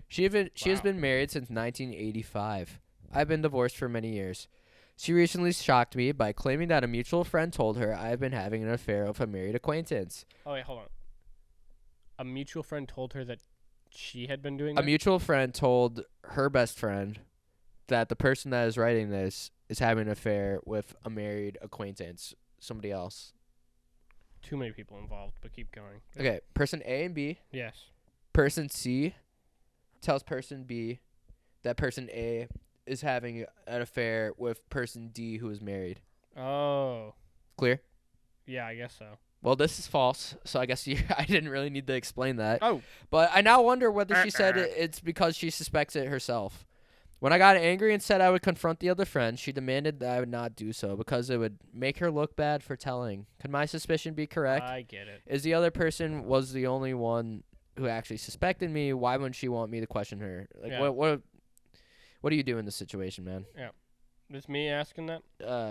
She has Wow. been married since 1985. I've been divorced for many years. She recently shocked me by claiming that a mutual friend told her I have been having an affair with a married acquaintance. Oh, wait, hold on. A mutual friend told her that she had been doing A that? mutual friend told her best friend that the person that is writing this is having an affair with a married acquaintance, somebody else. Too many people involved, but keep going. Okay, person A and B. Yes. Person C tells person B that person A is having an affair with person D who is married. Oh. Clear? Yeah, I guess so. Well, this is false, so I guess I didn't really need to explain that. Oh. But I now wonder whether she said it's because she suspects it herself. When I got angry and said I would confront the other friend, she demanded that I would not do so because it would make her look bad for telling. Could my suspicion be correct? I get it. Is the other person was the only one who actually suspected me? Why wouldn't she want me to question her? Like, Yeah. what do you do in this situation, man? It's me asking that?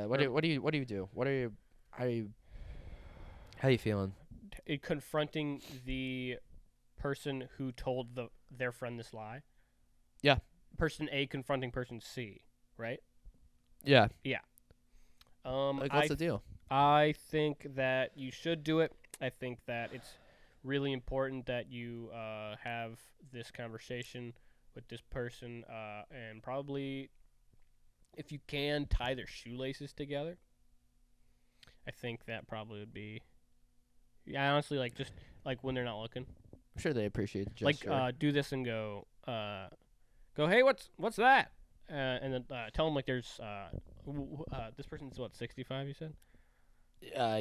What do you do? How you feeling? Confronting the person who told their friend this lie? Yeah. Person A confronting person C, right? Yeah. Like, What's the deal? I think that you should do it. I think that it's really important that you have this conversation with this person, and probably, if you can, tie their shoelaces together. I think that probably would be. Yeah, honestly, like just like when they're not looking, I'm sure they appreciate the like gesture. do this and go, hey, what's that? And then tell them like there's this person's what, 65? You said.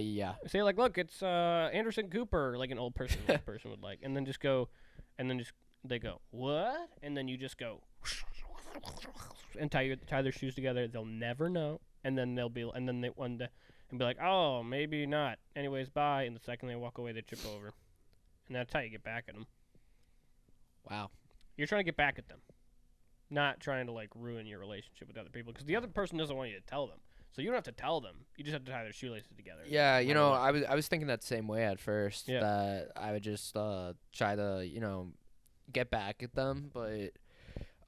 Yeah. Say like, look, it's Anderson Cooper, like an old person would like, and then just go, and then just they go what, and then you just go and tie their shoes together. They'll never know, and then they'll be, and then they one day and be like, oh, maybe not. Anyways, bye. And the second they walk away, they trip over, and that's how you get back at them. Wow. You're trying to get back at them, not trying to like ruin your relationship with other people, because the other person doesn't want you to tell them. So you don't have to tell them. You just have to tie their shoelaces together. Yeah, you no know, matter what. I was thinking that same way at first. Yeah. That I would just try to get back at them, but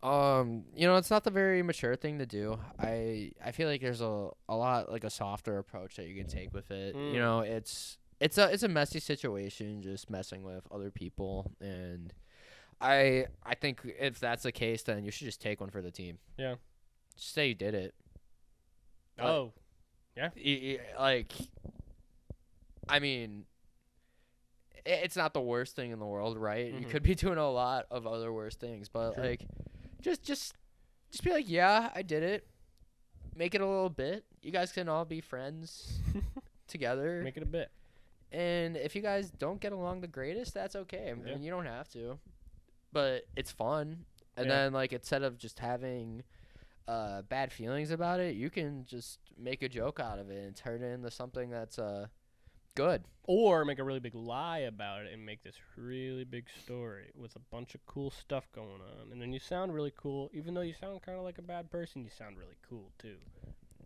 it's not the very mature thing to do. I feel like there's a lot like a softer approach that you can take with it. Mm. You know, it's a messy situation, just messing with other people, and I think if that's the case, then you should just take one for the team. Yeah. Just say you did it. Oh. Like, I mean, it's not the worst thing in the world, right? You Mhm. could be doing a lot of other worse things, but True. like, just be like, yeah, I did it. Make it a little bit. You guys can all be friends together. Make it a bit. And if you guys don't get along the greatest, that's okay. I mean, Yeah. you don't have to. but it's fun. And Yeah. then like instead of just having bad feelings about it, you can just make a joke out of it and turn it into something that's good. Or make a really big lie about it and make this really big story with a bunch of cool stuff going on. And then you sound really cool. Even though you sound kind of like a bad person, you sound really cool, too.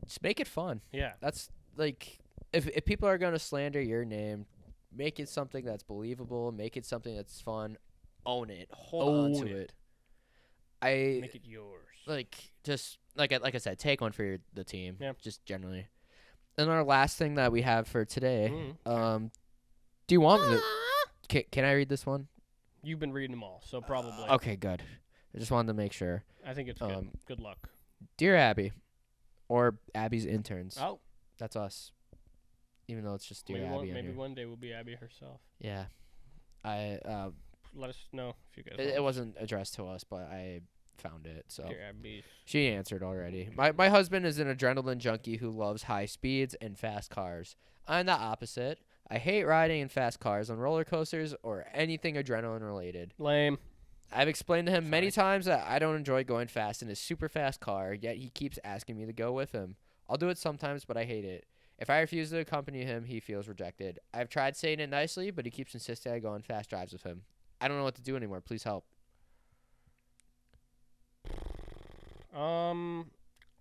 Just make it fun. Yeah. That's like if people are gonna slander your name, make it something that's believable. Make it something that's fun. Own it. Hold on Own to it. it. I Make it yours. like just like I said, take one for the team. Yeah. Just generally. And our last thing that we have for today, Mm. do you want me to, can I read this one? You've been reading them all, so probably. Okay, good. I just wanted to make sure. I think it's good. um, Good luck. Dear Abby, or Abby's interns. Oh, That's us. Even though it's just Dear maybe, Abby. one, on maybe here. one day we'll be Abby herself. Yeah. I Let us know if you guys. it want wasn't addressed to us, but I found it. So Dear Abby. she answered already. My husband is an adrenaline junkie who loves high speeds and fast cars. I'm the opposite. I hate riding in fast cars on roller coasters or anything adrenaline related. Lame. I've explained to him many times that I don't enjoy going fast in his super fast car, yet he keeps asking me to go with him. I'll do it sometimes, but I hate it. If I refuse to accompany him, he feels rejected. I've tried saying it nicely, but he keeps insisting I go on fast drives with him. I don't know what to do anymore. Please help.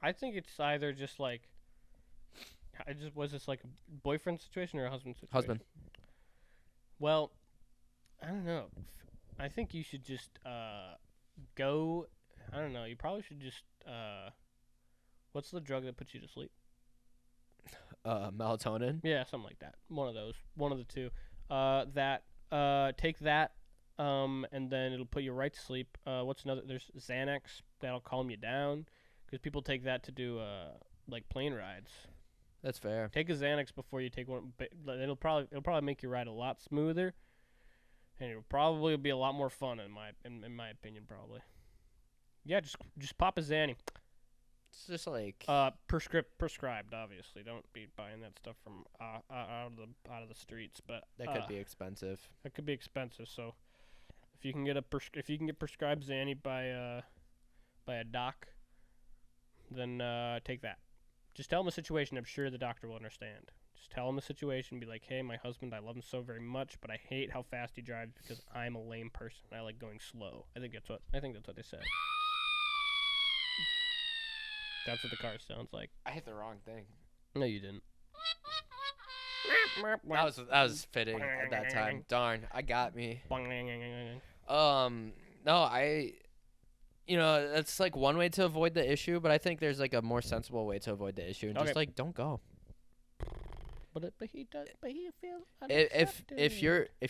I think it's either just like. Was this like a boyfriend situation or a husband situation? Husband. Well, I don't know. I think you should just go. I don't know. You probably should just what's the drug that puts you to sleep? Melatonin. Yeah, something like that. One of those. One of the two. Take that. And then it'll put you right to sleep. What's another? There's Xanax that'll calm you down, because people take that to do like plane rides. That's fair. Take a Xanax before you take one. It'll probably make your ride a lot smoother, and it'll probably be a lot more fun in my opinion, probably. Yeah, just pop a Xanny. It's just like Prescribed, obviously. Don't be buying that stuff from out of the streets. But that could be expensive. that could be expensive. So if you can get prescribed Xanny by a doc, then take that. Just tell him the situation. I'm sure the doctor will understand. Just tell him the situation. Be like, hey, my husband, I love him so very much, but I hate how fast he drives because I'm a lame person. I like going slow. I think that's what they said. That's what the car sounds like. I hit the wrong thing. No, you didn't. That was fitting at that time. Darn, I got me. No, that's like one way to avoid the issue, but I think there's like a more sensible way to avoid the issue, and just Okay. like don't go. But he does. But he feels If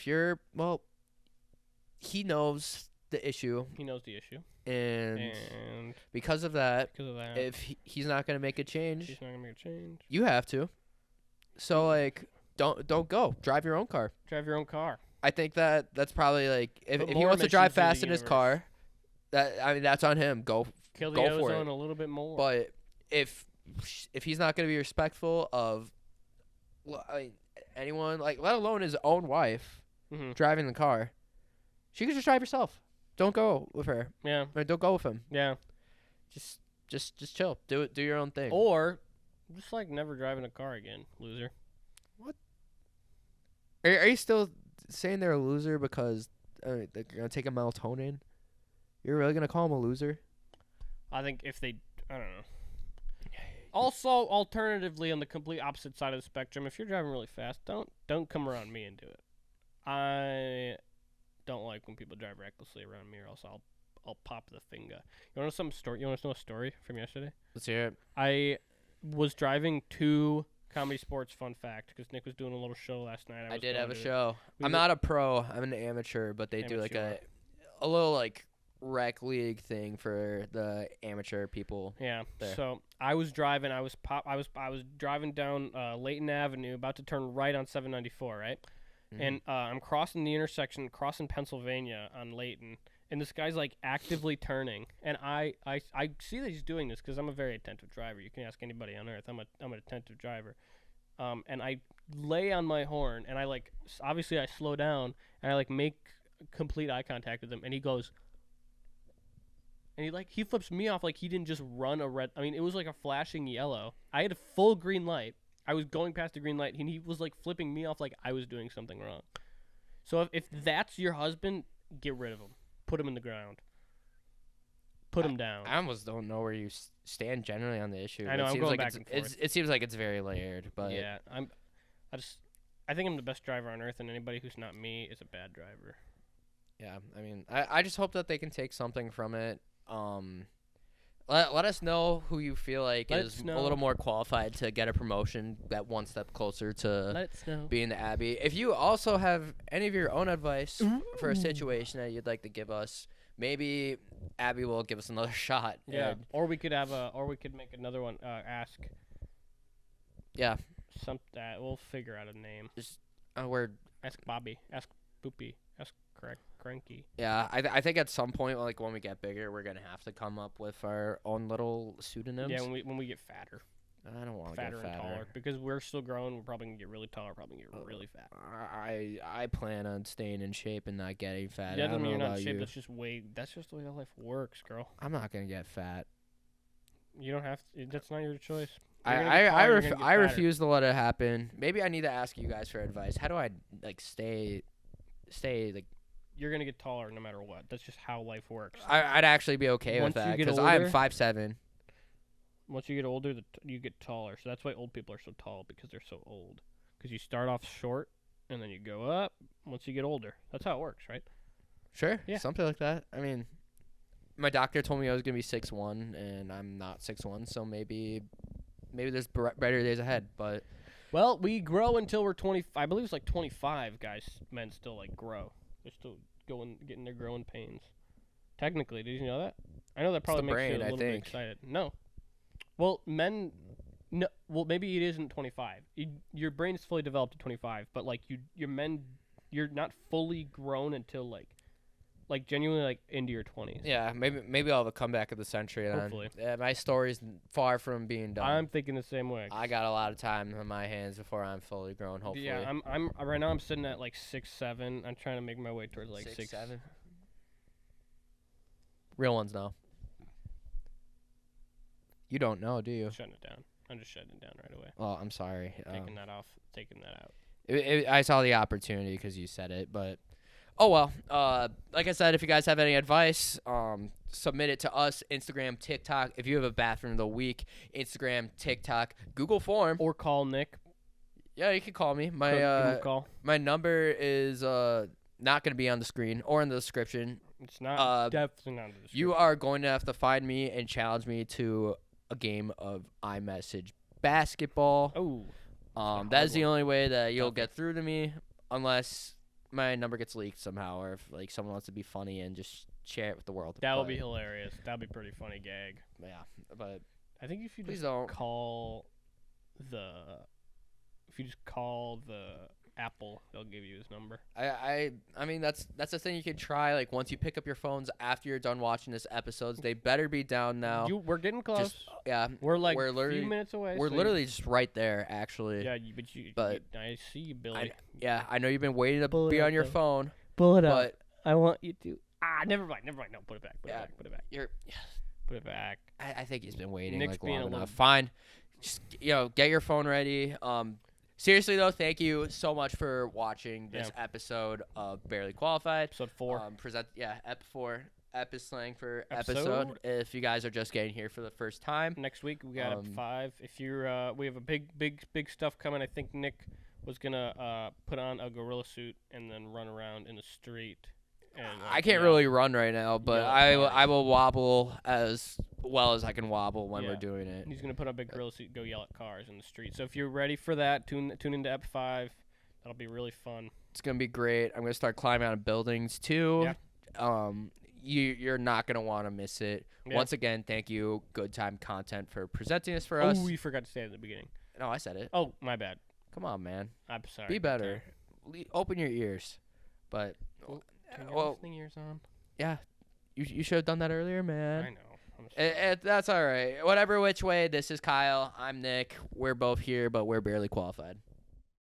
you're well, he knows the issue, he knows the issue, and because of that, because of that, if he's not gonna make a change, he's not gonna make a change. you have to. So like, don't go. Drive your own car. Drive your own car. I think that's probably like if Put he more wants to drive emissions into fast the in his universe. car, that's on him. Go Kill the Go for ozone it. a little bit more. But if he's not going to be respectful of anyone, like let alone his own wife Mhm. driving the car, she could just drive herself. Don't go with her. Yeah. Or don't go with him. Yeah. Just chill. Do your own thing. Or just like never driving a car again, loser. Are you still saying they're a loser because they're gonna take a melatonin? You're really gonna call him a loser? I think if they, I don't know. Also, alternatively, on the complete opposite side of the spectrum, if you're driving really fast, don't come around me and do it. I don't like when people drive recklessly around me, or else I'll pop the finger. You want to know some story? You want to know a story from yesterday? Let's hear it. I was driving to Comedy Sports. Fun fact, because Nick was doing a little show last night. I was did going have a to it. show. We I'm were- not a pro. I'm an amateur, but they do like Amateur. a little like rec league thing for the amateur people. Yeah. there. So I was driving. I was driving down Layton Avenue, about to turn right on 794, right? Mhm. And I'm crossing the intersection, crossing Pennsylvania on Layton, and this guy's like actively turning, and I see that he's doing this because I'm a very attentive driver. You can ask anybody on earth. I'm an attentive driver. And I lay on my horn, and I obviously I slow down, and I make complete eye contact with him, and he goes, And he flips me off like he didn't just run a red. I mean, it was like a flashing yellow. I had a full green light. I was going past a green light, and he was like flipping me off like I was doing something wrong. So if that's your husband, get rid of him. Put him in the ground. Put him down. I almost don't know where you stand generally on the issue. I know, It I'm seems going like back and forth. it seems like it's very layered, but Yeah, I think I'm the best driver on earth, and anybody who's not me is a bad driver. yeah. I mean, I just hope that they can take something from it. Let us know who you feel like Let is us a know. little more qualified to get a promotion, that one step closer to Let us know. being the Abby. If you also have any of your own advice for a Ooh. situation that you'd like to give us, maybe Abby will give us another shot. Yeah, and- or we could make another one. Ask yeah. We'll figure out a name. We're Ask Bobby. Ask Boopy. Ask Cranky. yeah. I think at some point, like when we get bigger, we're gonna have to come up with our own little pseudonyms. Yeah, when we get fatter, I don't want to get fatter and taller, because we're still growing. We're probably gonna get really tall. We're probably gonna get really fat. I plan on staying in shape and not getting fat. Yeah, I don't know you're not about in shape. you. That's just the way life works, girl. I'm not gonna get fat. You don't have to. That's not your choice. I You're gonna get taller, you're gonna get I fatter. refuse to let it happen. Maybe I need to ask you guys for advice. How do I like stay like? You're gonna get taller no matter what. That's just how life works. I'd actually be okay Once with you that get because I am older- 5'7". Once you get older, you get taller. So that's why old people are so tall, because they're so old. Because you start off short and then you go up once you get older. That's how it works, right? Sure, Yeah. something like that. I mean, my doctor told me I was gonna be 6'1", and I'm not 6'1", so maybe there's better days ahead. But Well, we grow until we're 20. I believe it's like 25. Guys, men still like grow. They're still getting their growing pains. Technically, did you know that? I know that probably the makes brain, you a I little bit think. excited. No. Well, men. No. Well, maybe it isn't 25. Your brain is fully developed at 25, but like you're not fully grown until like genuinely like into your 20s. yeah, maybe I'll have a comeback of the century. Then. Hopefully. Yeah, my story's far from being done. I'm thinking the same way. I got a lot of time on my hands before I'm fully grown. Hopefully. Yeah, I'm right now. I'm sitting at like 6'7". I'm trying to make my way towards like 6'7". Real ones know. You don't know, do you? Shutting it down. I'm just shutting it down right away. Oh, I'm sorry. Taking that off. Taking that out. I saw the opportunity because you said it, but oh well. Like I said, if you guys have any advice, submit it to us. Instagram, TikTok. If you have a bathroom of the week, Instagram, TikTok, Google form. Or call Nick. Yeah, you can call me. Give him a My call. my number is not gonna be on the screen or in the description. It's not definitely not in the description. You are going to have to find me and challenge me to a game of iMessage basketball. Oh, a That is hard the one. only way that you'll Tough. get through to me, unless my number gets leaked somehow, or if like someone wants to be funny and just share it with the world. that would But, be hilarious. That'd be a pretty funny gag. yeah. But I think if you please just don't. call the Apple, they'll give you his number. I mean that's the thing you can try. Like once you pick up your phones after you're done watching this episodes, they better be down now. We're getting close. Just yeah, we're like we're a literally- few minutes away. we're so literally just right there actually. Yeah, but I see you, Billy. Yeah, I know you've been waiting to Pull it be out, on your though. phone, Pull it but I want you to. Never mind. No, put it back. Put Yeah. it back. Put it back. you're. Put it back. I think he's been waiting Nick's like being long a little- enough. Fine, just get your phone ready. Seriously though, thank you so much for watching this episode of Barely Qualified. Episode 4. Ep 4. Ep is slang for episode. If you guys are just getting here for the first time, Next week we got Um, Ep 5. If you're, we have a big stuff coming. I think Nick was gonna put on a gorilla suit and then run around in the street. And I can't really run right now, but yell at I cars. will wobble as well as I can wobble when we're Yeah. doing it. He's gonna put on a big gorilla suit, and go yell at cars in the street. So if you're ready for that, tune into Ep 5. That'll be really fun. It's gonna be great. I'm gonna start climbing out of buildings too. Yeah. You're not gonna want to miss it. Yeah. Once again, thank you, Good Time Content, for presenting this for us. Oh, you forgot to say it at the beginning. No, I said it. Oh, my bad. Come on, man. I'm sorry. Be better. Open your ears. But Turn your well, listening ears on. yeah, you should have done that earlier, man. I know. I'm sorry. That's all right. Whatever which way. This is Kyle. I'm Nick. We're both here, but we're barely qualified.